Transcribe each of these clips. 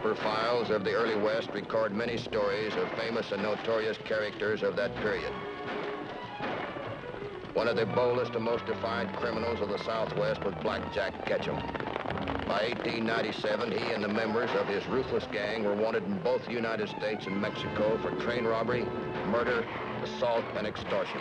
newspaper files of the early West record many stories of famous and notorious characters of that period. One of the boldest and most defiant criminals of the Southwest was Black Jack Ketchum. By 1897, he and the members of his ruthless gang were wanted in both the United States and Mexico for train robbery, murder, assault, and extortion.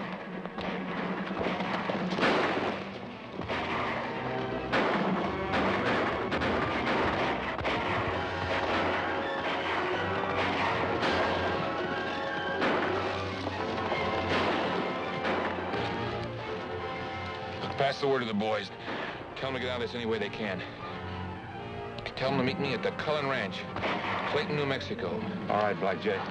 Pass the word to the boys. Tell them to get out of this any way they can. Tell them to meet me at the Cullen Ranch, Clayton, New Mexico. All right, Black Jack.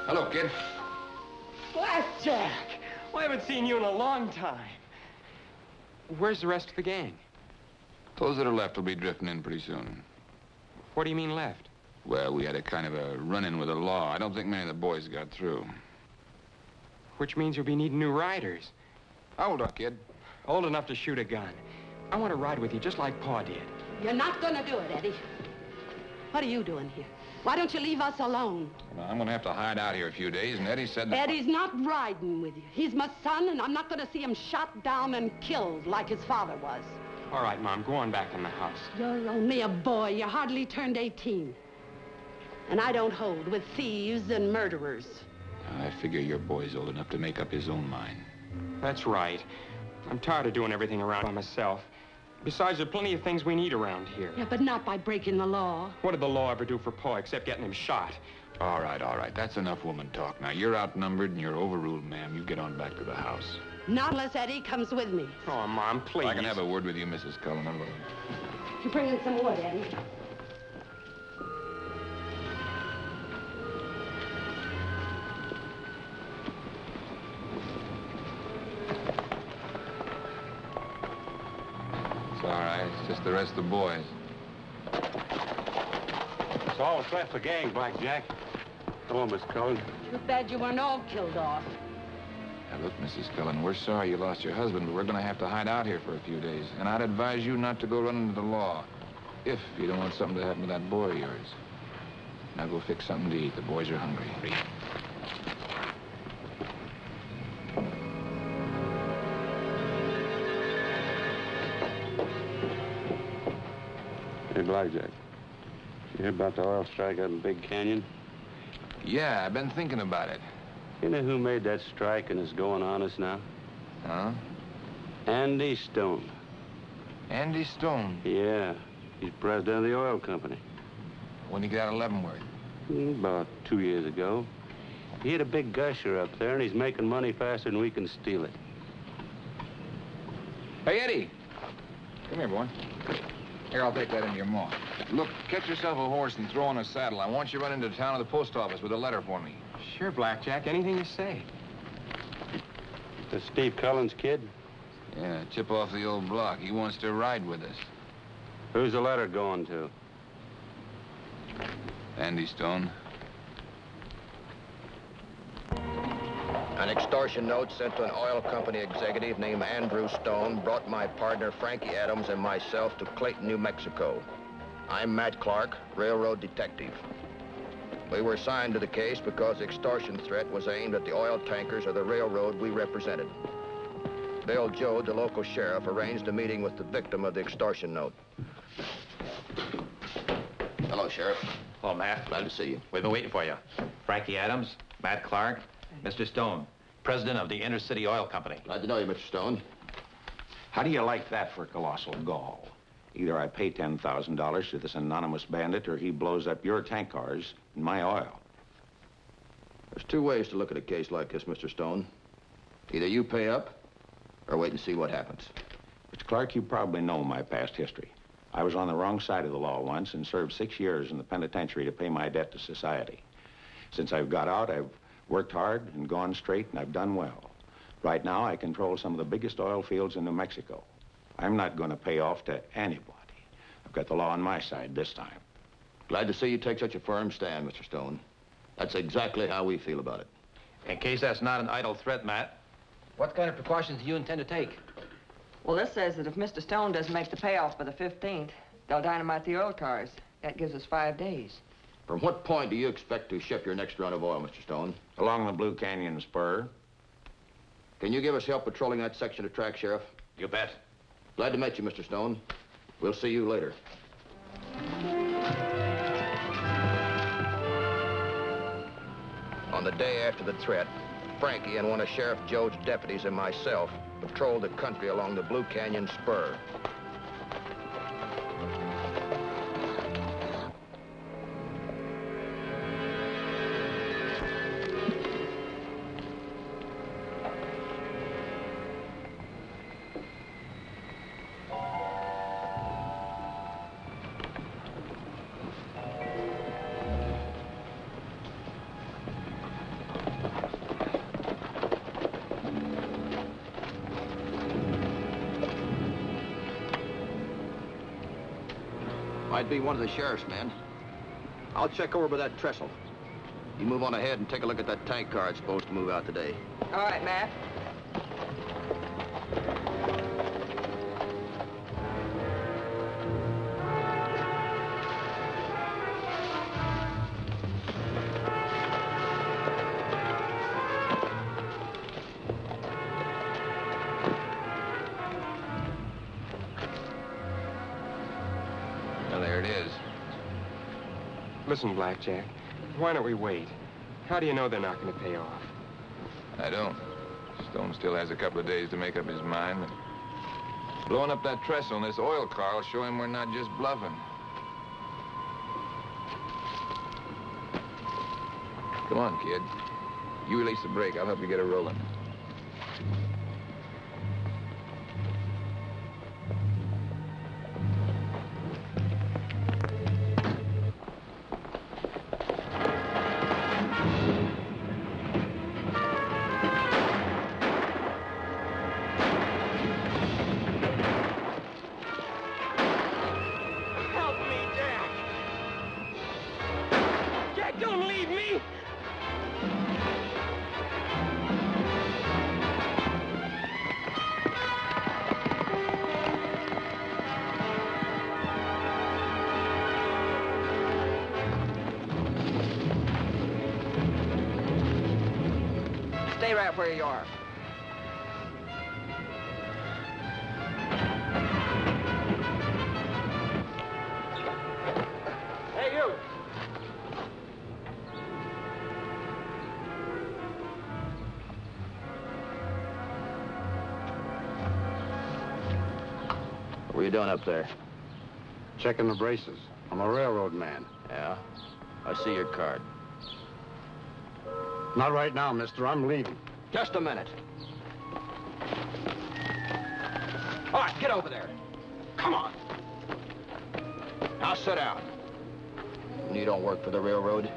Hello, kid. Blackjack! Well, I haven't seen you in a long time. Where's the rest of the gang? Those that are left will be drifting in pretty soon. What do you mean left? Well, we had a kind of a run-in with the law. I don't think many of the boys got through. Which means you'll be needing new riders. How old are you, kid? Old enough to shoot a gun. I want to ride with you just like Pa did. You're not gonna do it, Eddie. What are you doing here? Why don't you leave us alone? Well, I'm going to have to hide out here a few days, and Eddie said that... Eddie's not riding with you. He's my son, and I'm not gonna see him shot down and killed like his father was. All right, Mom, go on back in the house. You're only a boy. You hardly turned 18. And I don't hold with thieves and murderers. I figure your boy's old enough to make up his own mind. That's right. I'm tired of doing everything around by myself. Besides, there are plenty of things we need around here. Yeah, but not by breaking the law. What did the law ever do for Pa except getting him shot? All right. That's enough woman talk. Now, you're outnumbered and you're overruled, ma'am. You get on back to the house. Not unless Eddie comes with me. Oh, Mom, please. I can have a word with you, Mrs. Cullen, alone. You bring in some wood, Eddie. It's all right. It's just the rest of the boys. It's all that's left of the gang, Black Jack. Hello, Miss Cullen. Too bad you weren't all killed off. Now, look, Mrs. Cullen, we're sorry you lost your husband, but we're going to have to hide out here for a few days. And I'd advise you not to go running into the law. If you don't want something to happen to that boy of yours. Now go fix something to eat. The boys are hungry. Hey, Black Jack. You hear about the oil strike out in Big Canyon? Yeah, I've been thinking about it. You know who made that strike and is going honest now? Huh? Andy Stone. Andy Stone. Yeah, he's president of the oil company. When he got out of Leavenworth. About 2 years ago. He hit a big gusher up there, and he's making money faster than we can steal it. Hey, Eddie. Come here, boy. Here, I'll take that into your maw. Look, get yourself a horse and throw on a saddle. I want you to run into town to the post office with a letter for me. Sure, Blackjack. Anything you say. That's Steve Cullen's kid? Yeah, tip off the old block. He wants to ride with us. Who's the letter going to? Andy Stone. An extortion note sent to an oil company executive named Andrew Stone brought my partner Frankie Adams and myself to Clayton, New Mexico. I'm Matt Clark, railroad detective. We were assigned to the case because the extortion threat was aimed at the oil tankers of the railroad we represented. Bill Joe, the local sheriff, arranged a meeting with the victim of the extortion note. Hello, Sheriff. Hello, Matt. Glad to see you. We've been waiting for you. Frankie Adams, Matt Clark, Mr. Stone, president of the Intercity Oil Company. Glad to know you, Mr. Stone. How do you like that for colossal gall? Either I pay $10,000 to this anonymous bandit or he blows up your tank cars and my oil. There's two ways to look at a case like this, Mr. Stone. Either you pay up or wait and see what happens. Mr. Clark, you probably know my past history. I was on the wrong side of the law once and served 6 years in the penitentiary to pay my debt to society. Since I've got out, I've worked hard and gone straight, and I've done well. Right now, I control some of the biggest oil fields in New Mexico. I'm not going to pay off to anybody. I've got the law on my side this time. Glad to see you take such a firm stand, Mr. Stone. That's exactly how we feel about it. In case that's not an idle threat, Matt, what kind of precautions do you intend to take? Well, this says that if Mr. Stone doesn't make the payoff by the 15th, they'll dynamite the oil cars. That gives us 5 days. From what point do you expect to ship your next run of oil, Mr. Stone? Along the Blue Canyon spur. Can you give us help patrolling that section of track, Sheriff? You bet. Glad to meet you, Mr. Stone. We'll see you later. On the day after the threat, Frankie and one of Sheriff Joe's deputies and myself patrolled the country along the Blue Canyon spur. Might be one of the sheriff's men. I'll check over by that trestle. You move on ahead and take a look at that tank car it's supposed to move out today. All right, Matt. There it is. Listen, Blackjack, why don't we wait? How do you know they're not going to pay off? I don't. Stone still has a couple of days to make up his mind. But blowing up that trestle in this oil car will show him we're not just bluffing. Come on, kid. You release the brake. I'll help you get her rolling. Don't leave me! Stay right where you are. Hey, you! What are you doing up there? Checking the braces. I'm a railroad man. Yeah? I see your card. Not right now, mister. I'm leaving. Just a minute. All right, get over there. Come on. Now sit down. You don't work for the railroad?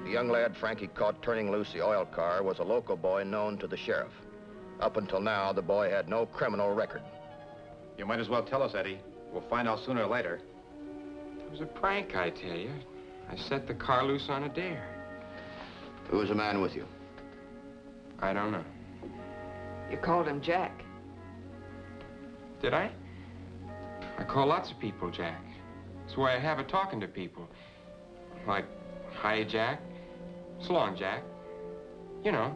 The young lad Frankie caught turning loose the oil car was a local boy known to the sheriff. Up until now, the boy had no criminal record. You might as well tell us, Eddie. We'll find out sooner or later. It was a prank, I tell you. I set the car loose on a dare. Who was the man with you? I don't know. You called him Jack. Did I? I call lots of people Jack. It's the way I have of talking to people. Like, hi, Jack. So long, Jack. You know.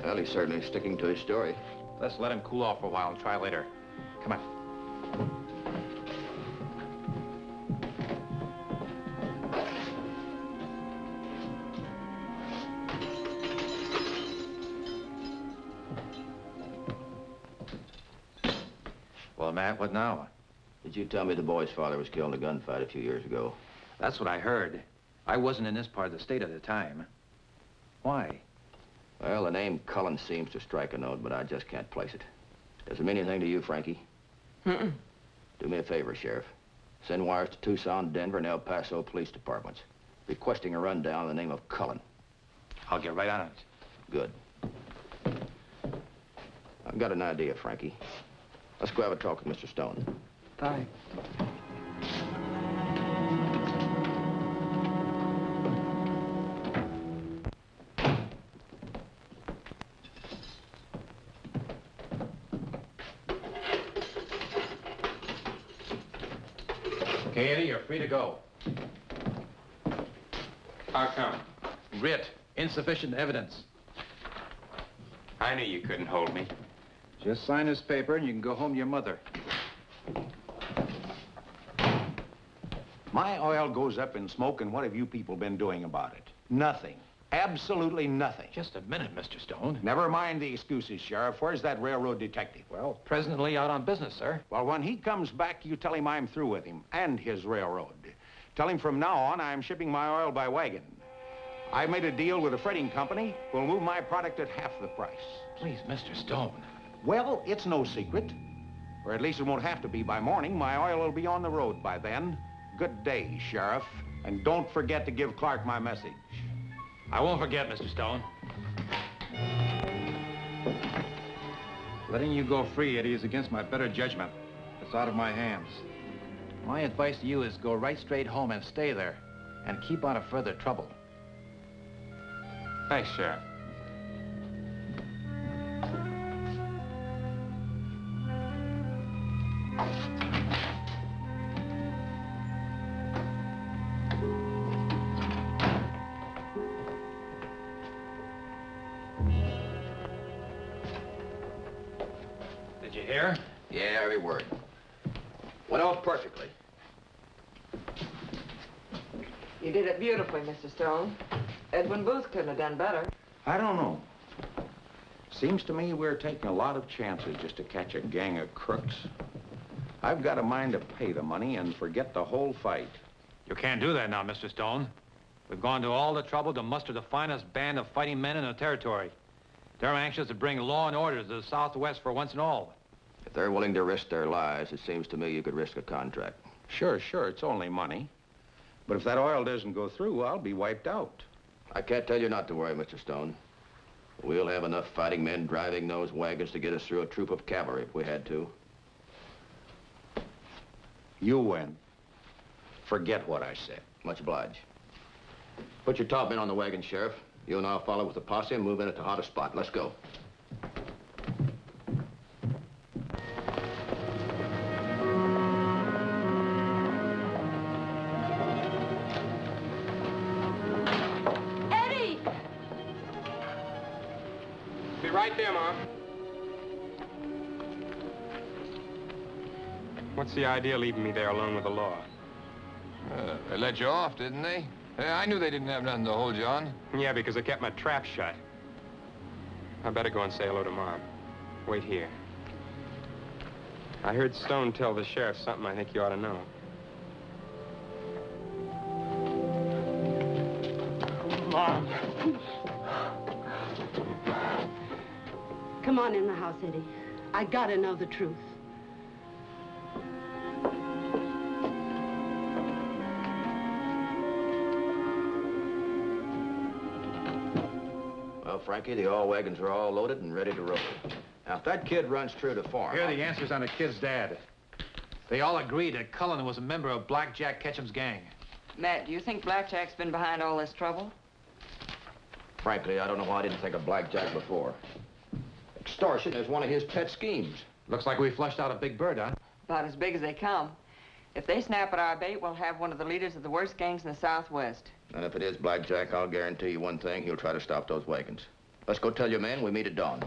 Well, he's certainly sticking to his story. Let's let him cool off for a while and try later. Come on. Well, Matt, what now? Did you tell me the boy's father was killed in a gunfight a few years ago? That's what I heard. I wasn't in this part of the state at the time. Why? Well, the name Cullen seems to strike a note, but I just can't place it. Does it mean anything to you, Frankie? Mm-mm. Do me a favor, Sheriff. Send wires to Tucson, Denver, and El Paso police departments, requesting a rundown in the name of Cullen. I'll get right on it. Good. I've got an idea, Frankie. Let's go have a talk with Mr. Stone. Bye. Okay, Eddie, you're free to go. How come? Writ. Insufficient evidence. I knew you couldn't hold me. Just sign this paper and you can go home to your mother. My oil goes up in smoke, and what have you people been doing about it? Nothing. Absolutely nothing. Just a minute, Mr. Stone. Never mind the excuses, Sheriff. Where's that railroad detective? Well, presently out on business, sir. Well, when he comes back, you tell him I'm through with him and his railroad. Tell him from now on I'm shipping my oil by wagon. I made a deal with a freighting company. We'll move my product at half the price. Please, Mr. Stone. Well, it's no secret. Or at least it won't have to be by morning. My oil will be on the road by then. Good day, Sheriff. And don't forget to give Clark my message. I won't forget, Mr. Stone. Letting you go free, Eddie, is against my better judgment. It's out of my hands. My advice to you is go right straight home and stay there. And keep out of further trouble. Thanks, Sheriff. Did you hear? Yeah, every word. Went off perfectly. You did it beautifully, Mr. Stone. Edwin Booth couldn't have done better. I don't know. Seems to me we're taking a lot of chances just to catch a gang of crooks. I've got a mind to pay the money and forget the whole fight. You can't do that now, Mr. Stone. We've gone to all the trouble to muster the finest band of fighting men in the territory. They're anxious to bring law and order to the Southwest for once and all. If they're willing to risk their lives, it seems to me you could risk a contract. Sure, it's only money. But if that oil doesn't go through, I'll be wiped out. I can't tell you not to worry, Mr. Stone. We'll have enough fighting men driving those wagons to get us through a troop of cavalry if we had to. You win. Forget what I said. Much obliged. Put your top men on the wagon, Sheriff. You and I'll follow with the posse and move in at the hottest spot. Let's go. Eddie! Be right there, Mom. What's the idea of leaving me there alone with the law? They let you off, didn't they? I knew they didn't have nothing to hold you on. Yeah, because I kept my trap shut. I better go and say hello to Mom. Wait here. I heard Stone tell the sheriff something I think you ought to know. Mom. Come on in the house, Eddie. I gotta know the truth. Well, Frankie, the oil wagons are all loaded and ready to roll. Now, if that kid runs true to form... Here are the answers on the kid's dad. They all agreed that Cullen was a member of Black Jack Ketchum's gang. Matt, do you think Blackjack's been behind all this trouble? Frankly, I don't know why I didn't think of Black Jack before. Extortion is one of his pet schemes. Looks like we flushed out a big bird, huh? About as big as they come. If they snap at our bait, we'll have one of the leaders of the worst gangs in the Southwest. And if it is Blackjack, I'll guarantee you one thing. He'll try to stop those wagons. Let's go tell your men we meet at dawn.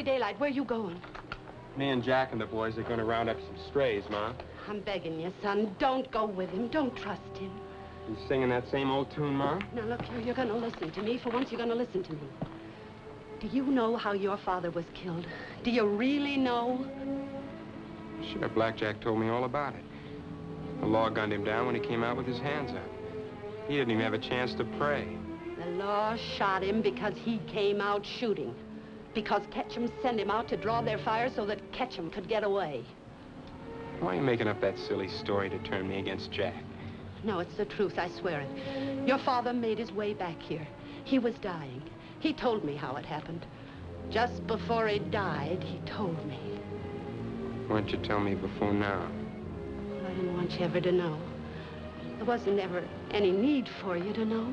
Daylight, where you going? Me and Jack and the boys are going to round up some strays, Ma. I'm begging you, son. Don't go with him. Don't trust him. You singing that same old tune, Ma? Now, look here, you're going to listen to me. For once, you're going to listen to me. Do you know how your father was killed? Do you really know? Sure, Blackjack told me all about it. The law gunned him down when he came out with his hands up. He didn't even have a chance to pray. The law shot him because he came out shooting. Because Ketchum sent him out to draw their fire so that Ketchum could get away. Why are you making up that silly story to turn me against Jack? No, it's the truth, I swear it. Your father made his way back here. He was dying. He told me how it happened. Just before he died, he told me. Why didn't you tell me before now? Well, I didn't want you ever to know. There wasn't ever any need for you to know.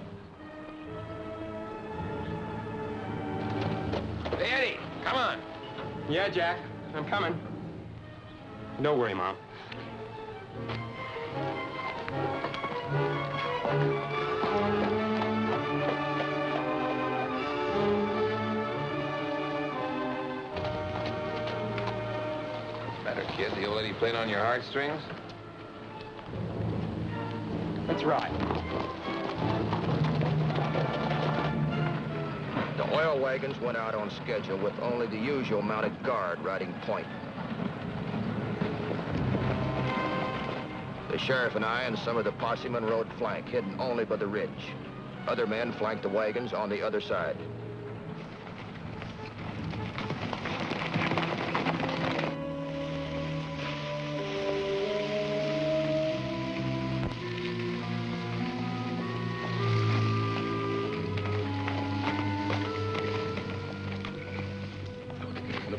Hey, Eddie, come on. Yeah, Jack, I'm coming. Don't worry, Mom. Better, kid. The old lady playing on your heartstrings? That's right. The oil wagons went out on schedule with only the usual mounted guard riding point. The sheriff and I and some of the possemen rode flank, hidden only by the ridge. Other men flanked the wagons on the other side.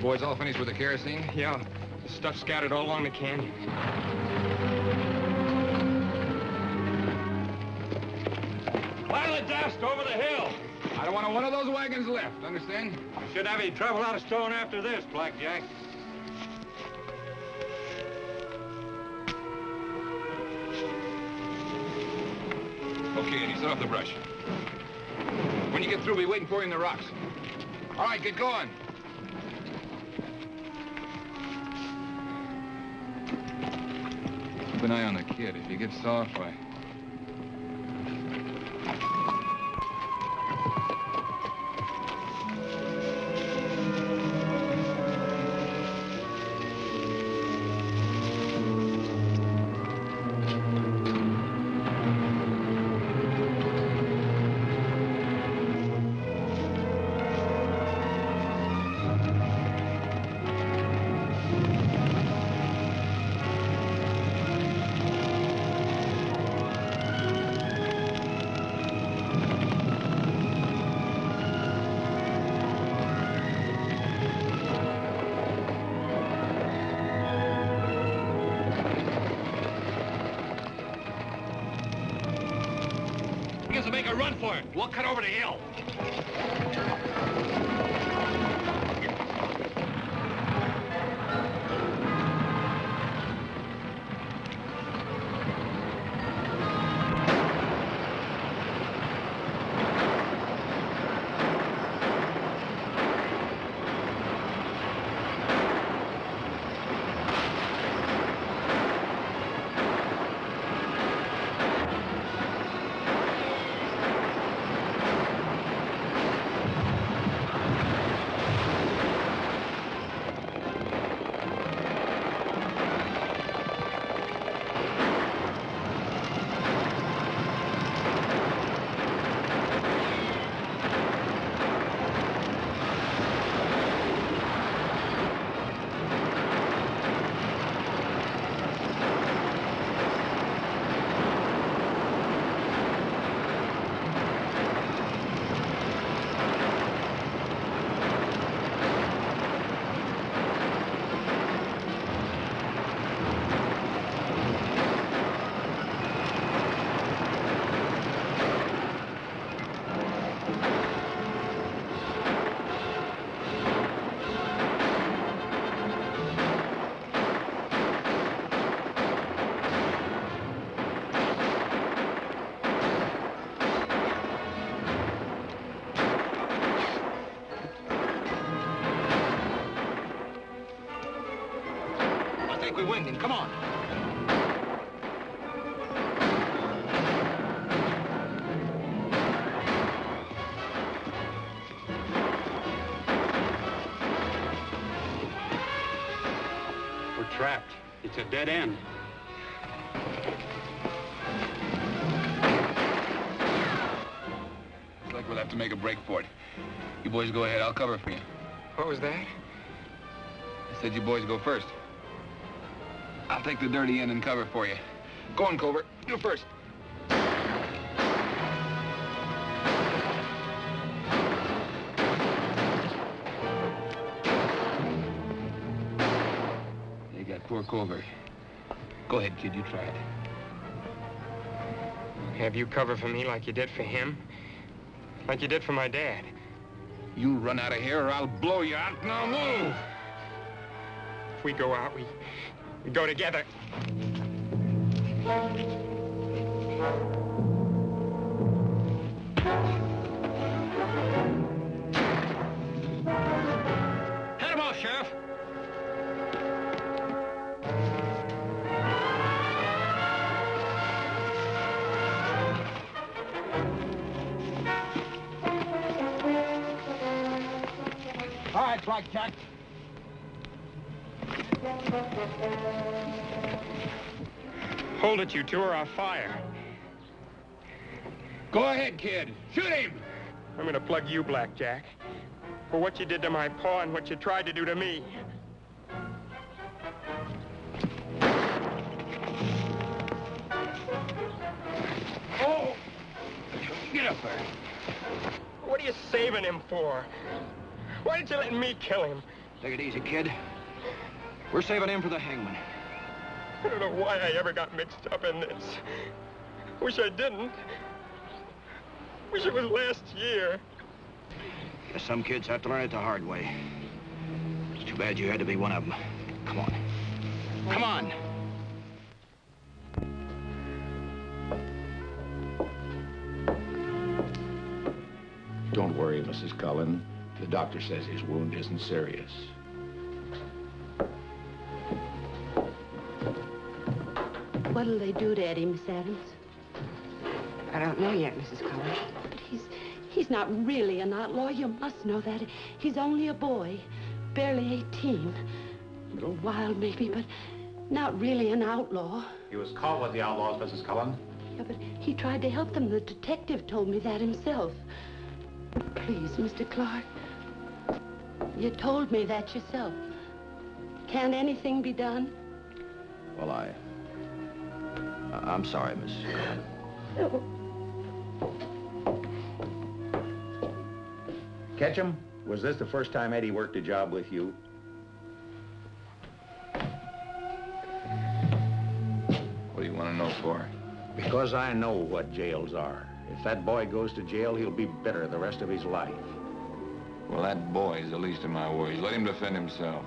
Boys all finished with the kerosene? Yeah, the stuff scattered all along the canyon. Pile of dust over the hill. I don't want one of those wagons left, understand? You should have any trouble out of stone after this, Blackjack. Okay, Eddie, set off the brush. When you get through, be waiting for you in the rocks. All right, get going. Keep an eye on the kid. If he gets soft, why... Make a run for it. We'll cut over the hill. we winged him. Come on. We're trapped. It's a dead end. Looks like we'll have to make a break for it. You boys go ahead. I'll cover for you. What was that? I said you boys go first. I'll take the dirty end and cover for you. Go on, Covert. You first. You got poor Covert. Go ahead, kid. You try it. Have you cover for me like you did for him? Like you did for my dad? You run out of here or I'll blow you out. Now move! If we go out, we go together. Head him off, Sheriff. All right, Blackjack. Hold it, you two, or I'll fire. Go ahead, kid. Shoot him! I'm gonna plug you, Blackjack, for what you did to my pa and what you tried to do to me. Oh! Get up there. What are you saving him for? Why didn't you let me kill him? Take it easy, kid. We're saving him for the hangman. I don't know why I ever got mixed up in this. Wish I didn't. Wish it was last year. Guess some kids have to learn it the hard way. It's too bad you had to be one of them. Come on. Come on! Don't worry, Mrs. Cullen. The doctor says his wound isn't serious. What'll they do to Eddie, Miss Adams? I don't know yet, Mrs. Cullen. But he's not really an outlaw. You must know that. He's only a boy, barely 18. A little wild, maybe, but not really an outlaw. He was caught with the outlaws, Mrs. Cullen. Yeah, but he tried to help them. The detective told me that himself. Please, Mr. Clark. You told me that yourself. Can't anything be done? Well, I'm sorry, Miss. Oh. Ketchum, was this the first time Eddie worked a job with you? What do you want to know for? Because I know what jails are. If that boy goes to jail, he'll be bitter the rest of his life. Well, that boy's the least of my worries. Let him defend himself.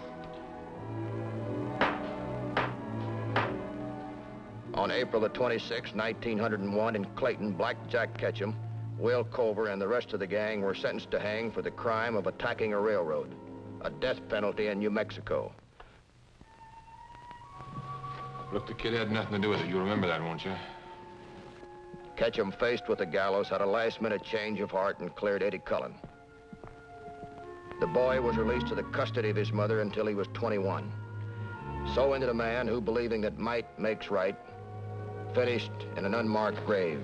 On April the 26th, 1901, in Clayton, Black Jack Ketchum, Will Culver, and the rest of the gang were sentenced to hang for the crime of attacking a railroad, a death penalty in New Mexico. Look, the kid had nothing to do with it. You remember that, won't you? Ketchum, faced with the gallows, had a last-minute change of heart and cleared Eddie Cullen. The boy was released to the custody of his mother until he was 21. So ended a man who, believing that might makes right, finished in an unmarked grave.